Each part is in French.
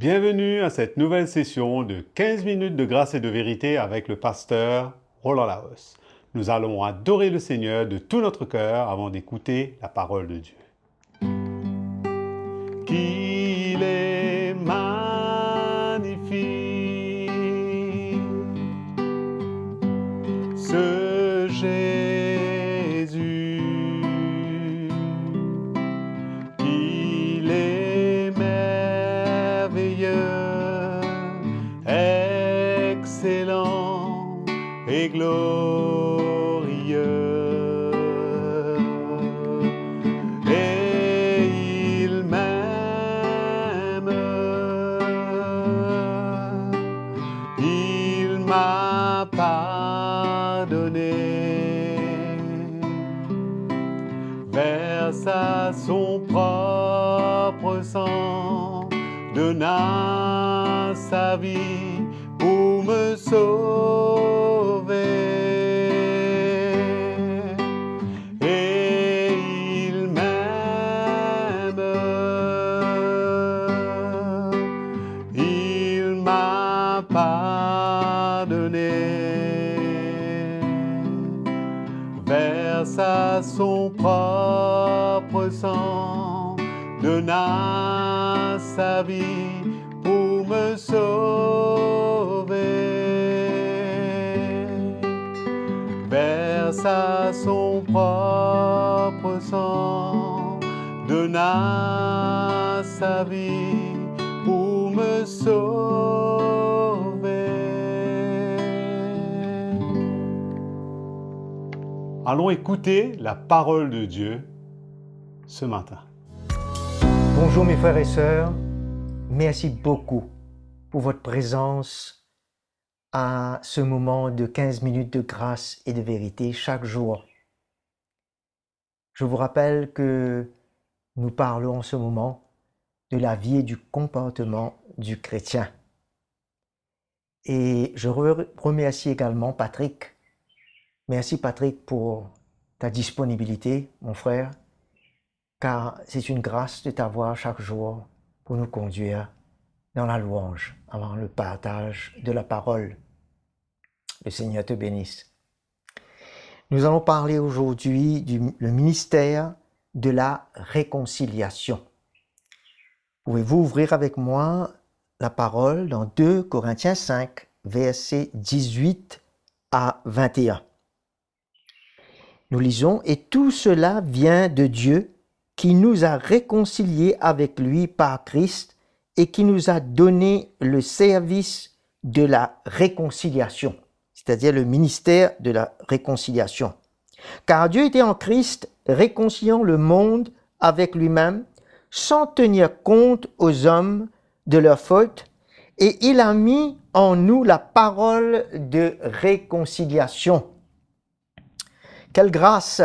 Bienvenue à cette nouvelle session de 15 minutes de grâce et de vérité avec le pasteur Roland Laos. Nous allons adorer le Seigneur de tout notre cœur avant d'écouter la parole de Dieu. Qu'il est magnifique, ce Jésus. Il est merveilleux, excellent et glorieux. Et il m'aime, il m'a pardonné, versa son propre sang, donna sa vie pour me sauver. Et il m'aime, il m'a pardonné, versa son propre sang, donna sa vie pour me sauver. Versa son propre sang, donna sa vie pour me sauver. Allons écouter la parole de Dieu ce matin. Bonjour mes frères et sœurs, merci beaucoup pour votre présence à ce moment de 15 minutes de grâce et de vérité chaque jour. Je vous rappelle que nous parlons en ce moment de la vie et du comportement du chrétien. Et je remercie également Patrick. Merci Patrick pour ta disponibilité, mon frère, car c'est une grâce de t'avoir chaque jour pour nous conduire dans la louange, avant le partage de la parole. Le Seigneur te bénisse. Nous allons parler aujourd'hui du ministère de la réconciliation. Pouvez-vous ouvrir avec moi la parole dans 2 Corinthiens 5, versets 18 à 21. Nous lisons « Et tout cela vient de Dieu, qui nous a réconciliés avec lui par Christ et qui nous a donné le service de la réconciliation, c'est-à-dire le ministère de la réconciliation. Car Dieu était en Christ, réconciliant le monde avec lui-même, sans tenir compte aux hommes de leurs fautes, et il a mis en nous la parole de réconciliation. » Quelle grâce!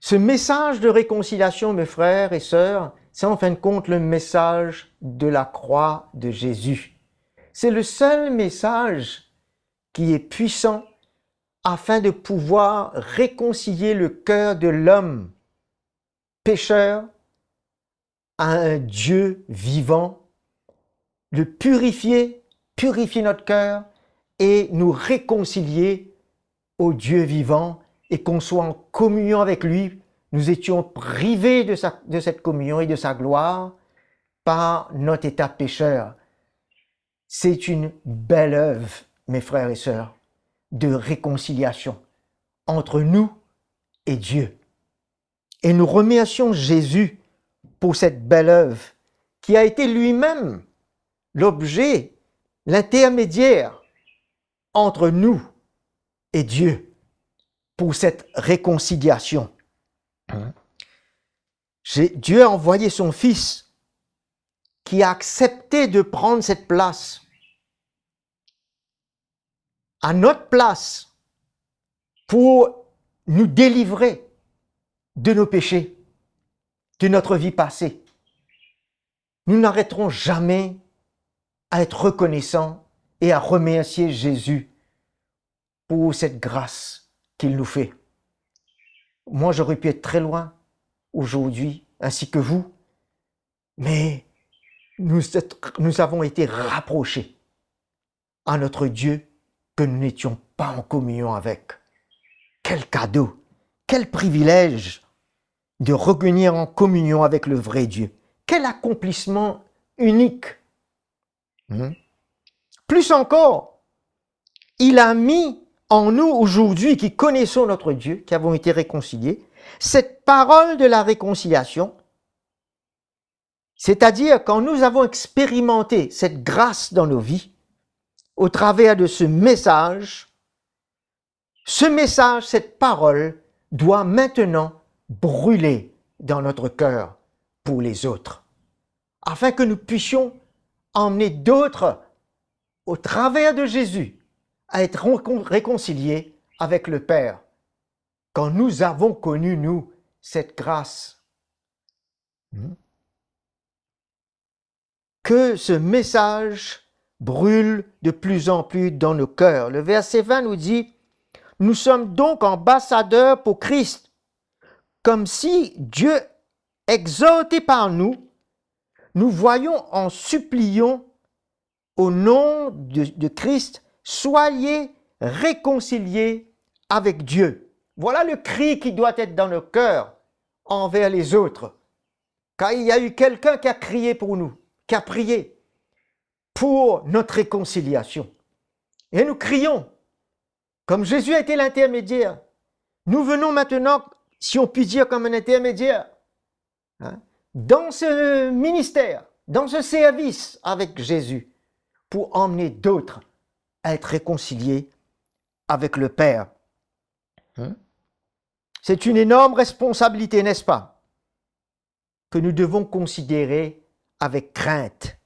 Ce message de réconciliation, mes frères et sœurs, c'est en fin de compte le message de la croix de Jésus. C'est le seul message qui est puissant afin de pouvoir réconcilier le cœur de l'homme pécheur à un Dieu vivant, le purifier notre cœur et nous réconcilier au Dieu vivant et qu'on soit en communion avec lui. Nous étions privés de cette communion et de sa gloire par notre état pécheur. C'est une belle œuvre, mes frères et sœurs, de réconciliation entre nous et Dieu. Et nous remercions Jésus pour cette belle œuvre qui a été lui-même l'objet, l'intermédiaire entre nous et Dieu pour cette réconciliation. Dieu a envoyé son Fils qui a accepté de prendre cette place à notre place pour nous délivrer de nos péchés, de notre vie passée. Nous n'arrêterons jamais à être reconnaissants et à remercier Jésus pour cette grâce qu'il nous fait. Moi, j'aurais pu être très loin aujourd'hui, ainsi que vous, mais nous avons été rapprochés à notre Dieu que nous n'étions pas en communion avec. Quel cadeau, quel privilège de revenir en communion avec le vrai Dieu. Quel accomplissement unique. Plus encore, il a mis en nous aujourd'hui qui connaissons notre Dieu, qui avons été réconciliés, cette parole de la réconciliation, c'est-à-dire quand nous avons expérimenté cette grâce dans nos vies, au travers de ce message, cette parole doit maintenant brûler dans notre cœur pour les autres, afin que nous puissions emmener d'autres au travers de Jésus à être réconciliés avec le Père, quand nous avons connu, nous, cette grâce. Que ce message brûle de plus en plus dans nos cœurs. Le verset 20 nous dit, « Nous sommes donc ambassadeurs pour Christ, comme si Dieu, exalté par nous, nous voyons en suppliant au nom de Christ, soyez réconciliés avec Dieu. » Voilà le cri qui doit être dans nos cœurs envers les autres. Car il y a eu quelqu'un qui a crié pour nous, qui a prié pour notre réconciliation. Et nous crions, comme Jésus a été l'intermédiaire, nous venons maintenant, si on peut dire comme un intermédiaire, dans ce ministère, dans ce service avec Jésus, pour emmener d'autres à être réconciliés avec le Père. C'est une énorme responsabilité, n'est-ce pas, que nous devons considérer avec crainte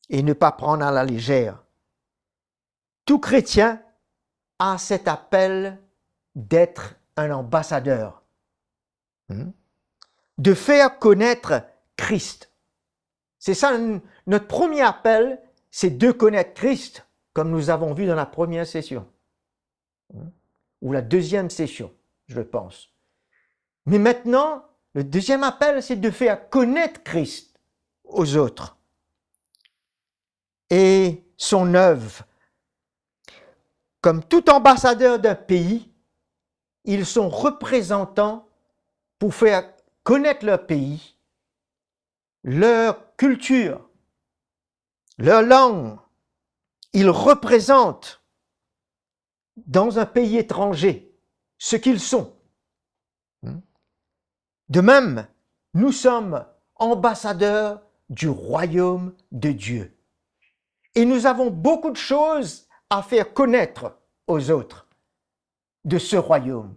et ne pas prendre à la légère. Tout chrétien a cet appel d'être un ambassadeur, de faire connaître Christ. C'est ça, notre premier appel, c'est de connaître Christ, comme nous avons vu dans la première session, ou la deuxième session, je pense. Mais maintenant, le deuxième appel, c'est de faire connaître Christ aux autres et son œuvre. Comme tout ambassadeur d'un pays, ils sont représentants pour faire connaître leur pays, leur culture, leur langue. Ils représentent dans un pays étranger ce qu'ils sont. De même, nous sommes ambassadeurs du royaume de Dieu. Et nous avons beaucoup de choses à faire connaître aux autres de ce royaume,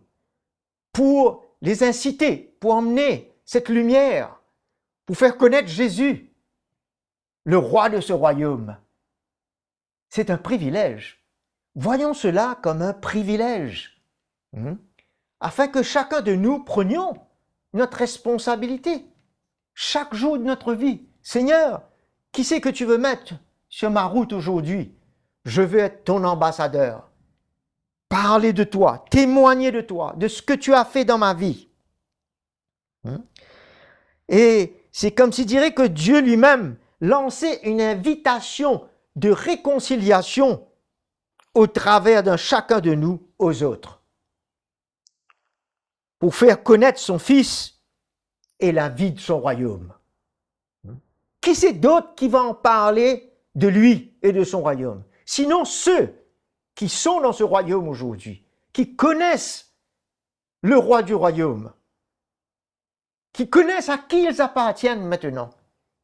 pour les inciter, pour emmener cette lumière, pour faire connaître Jésus, le roi de ce royaume. C'est un privilège. Voyons cela comme un privilège, afin que chacun de nous prenions notre responsabilité, chaque jour de notre vie. Seigneur, qui c'est que tu veux mettre sur ma route aujourd'hui? Je veux être ton ambassadeur. Parler de toi, témoigner de toi, de ce que tu as fait dans ma vie. Et c'est comme s'il dirait que Dieu lui-même lançait une invitation de réconciliation au travers d'un chacun de nous aux autres, pour faire connaître son Fils et la vie de son royaume. Qui c'est d'autre qui va en parler de lui et de son royaume? Sinon ceux qui sont dans ce royaume aujourd'hui, qui connaissent le roi du royaume, qui connaissent à qui ils appartiennent maintenant,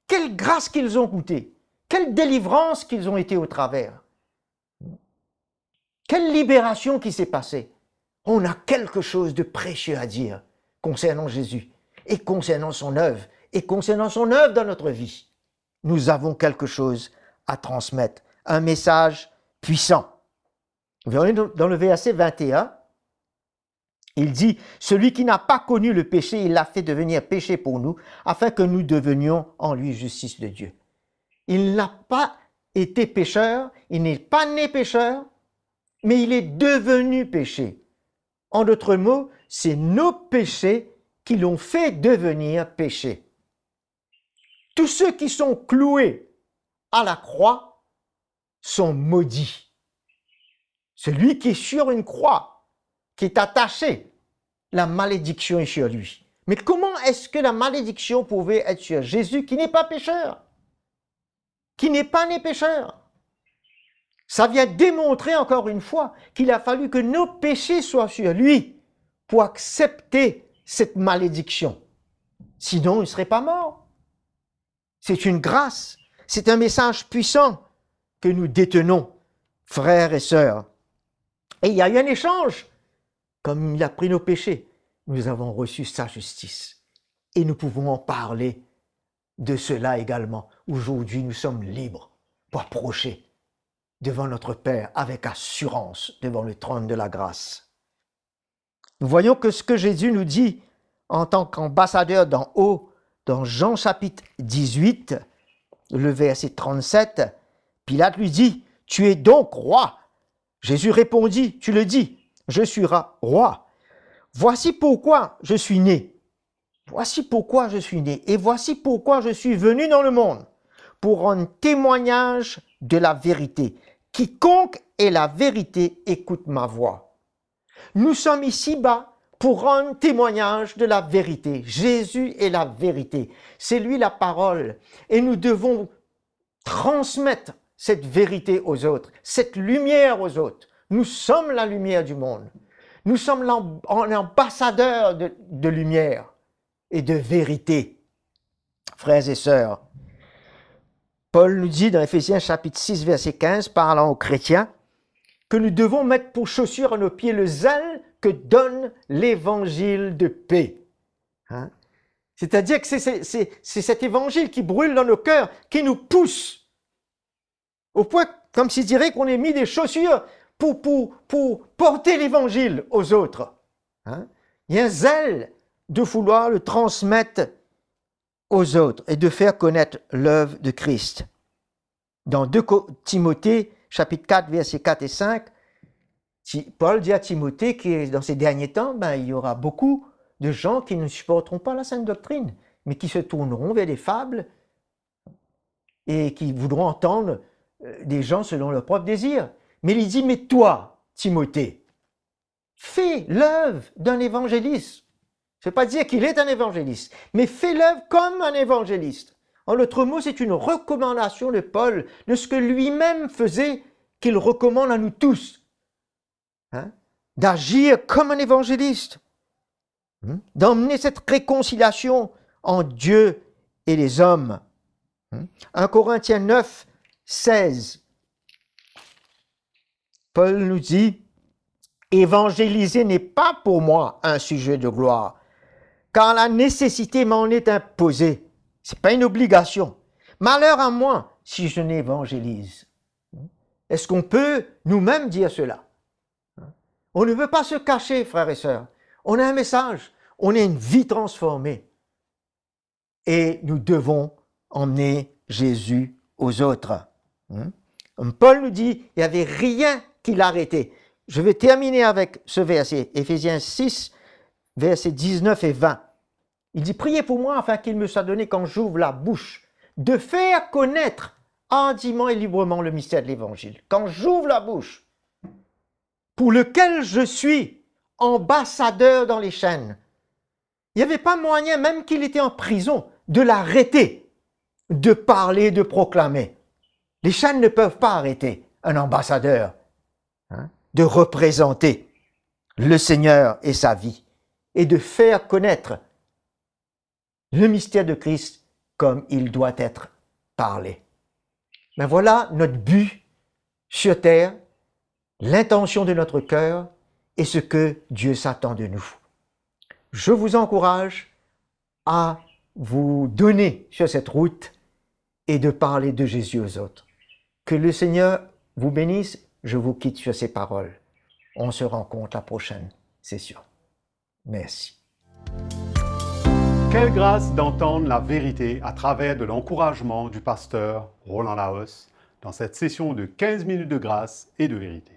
quelle grâce qu'ils ont goûté, quelle délivrance qu'ils ont été au travers, quelle libération qui s'est passée. On a quelque chose de précieux à dire concernant Jésus et concernant son œuvre et concernant son œuvre dans notre vie. Nous avons quelque chose à transmettre, un message puissant. Vous verrez dans le verset 21, il dit « Celui qui n'a pas connu le péché, il l'a fait devenir péché pour nous, afin que nous devenions en lui justice de Dieu. » Il n'a pas été pécheur, il n'est pas né pécheur, mais il est devenu péché. En d'autres mots, c'est nos péchés qui l'ont fait devenir péché. Tous ceux qui sont cloués à la croix sont maudits. Celui qui est sur une croix, qui est attaché, la malédiction est sur lui. Mais comment est-ce que la malédiction pouvait être sur Jésus qui n'est pas pécheur? Qui n'est pas né pécheur? Ça vient démontrer encore une fois qu'il a fallu que nos péchés soient sur lui pour accepter cette malédiction. Sinon, il ne serait pas mort. C'est une grâce, c'est un message puissant que nous détenons, frères et sœurs. Et il y a eu un échange. Comme il a pris nos péchés, nous avons reçu sa justice. Et nous pouvons en parler de cela également. Aujourd'hui, nous sommes libres pour approcher devant notre Père avec assurance devant le trône de la grâce. Nous voyons que ce que Jésus nous dit en tant qu'ambassadeur d'en haut, dans Jean chapitre 18, le verset 37, Pilate lui dit, « Tu es donc roi ?» Jésus répondit, « Tu le dis, je suis roi. Voici pourquoi je suis né. Voici pourquoi je suis né. Et voici pourquoi je suis venu dans le monde, pour rendre témoignage de la vérité. Quiconque est la vérité écoute ma voix. » Nous sommes ici-bas pour rendre témoignage de la vérité. Jésus est la vérité. C'est lui la parole. Et nous devons transmettre cette vérité aux autres, cette lumière aux autres. Nous sommes la lumière du monde. Nous sommes l'ambassadeur de lumière et de vérité. Frères et sœurs, Paul nous dit dans Éphésiens chapitre 6, verset 15, parlant aux chrétiens, que nous devons mettre pour chaussure à nos pieds le zèle que donne l'évangile de paix. Hein? C'est-à-dire que c'est cet évangile qui brûle dans nos cœurs, qui nous pousse, au point, comme s'il dirait qu'on ait mis des chaussures pour porter l'évangile aux autres. Hein? Il y a un zèle de vouloir le transmettre aux autres et de faire connaître l'œuvre de Christ. Dans 2 Timothée, chapitre 4, versets 4 et 5, Paul dit à Timothée que dans ces derniers temps, il y aura beaucoup de gens qui ne supporteront pas la sainte doctrine, mais qui se tourneront vers des fables et qui voudront entendre des gens selon leur propre désir. Mais il dit, mais toi, Timothée, fais l'œuvre d'un évangéliste. Je ne veux pas dire qu'il est un évangéliste, mais fais l'œuvre comme un évangéliste. En l'autre mot, c'est une recommandation de Paul de ce que lui-même faisait, qu'il recommande à nous tous. Hein? D'agir comme un évangéliste. D'emmener cette réconciliation en Dieu et les hommes. 1 Corinthiens 9, 16. Paul nous dit, « Évangéliser n'est pas pour moi un sujet de gloire, car la nécessité m'en est imposée. Ce n'est pas une obligation. Malheur à moi si je n'évangélise. » Est-ce qu'on peut nous-mêmes dire cela? On ne veut pas se cacher, frères et sœurs. On a un message, on a une vie transformée. Et nous devons emmener Jésus aux autres. Paul nous dit, il n'y avait rien qui l'arrêtait. Je vais terminer avec ce verset, Éphésiens 6, versets 19 et 20. Il dit, priez pour moi afin qu'il me soit donné quand j'ouvre la bouche, de faire connaître hardiment et librement le mystère de l'Évangile. Quand j'ouvre la bouche, pour lequel je suis ambassadeur dans les chaînes. Il n'y avait pas moyen, même qu'il était en prison, de l'arrêter, de parler, de proclamer. Les chaînes ne peuvent pas arrêter un ambassadeur de représenter le Seigneur et sa vie et de faire connaître le mystère de Christ comme il doit être parlé. Mais voilà notre but sur terre, l'intention de notre cœur et ce que Dieu s'attend de nous. Je vous encourage à vous donner sur cette route et de parler de Jésus aux autres. Que le Seigneur vous bénisse. Je vous quitte sur ces paroles. On se rencontre la prochaine session. Merci. Quelle grâce d'entendre la vérité à travers de l'encouragement du pasteur Roland Laos dans cette session de 15 minutes de grâce et de vérité.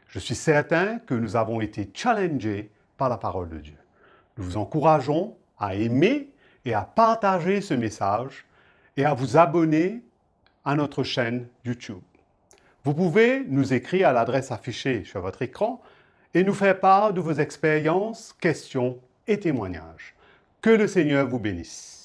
Je suis certain que nous avons été challengés par la parole de Dieu. Nous vous encourageons à aimer et à partager ce message et à vous abonner à notre chaîne YouTube. Vous pouvez nous écrire à l'adresse affichée sur votre écran et nous faire part de vos expériences, questions et témoignages. Que le Seigneur vous bénisse.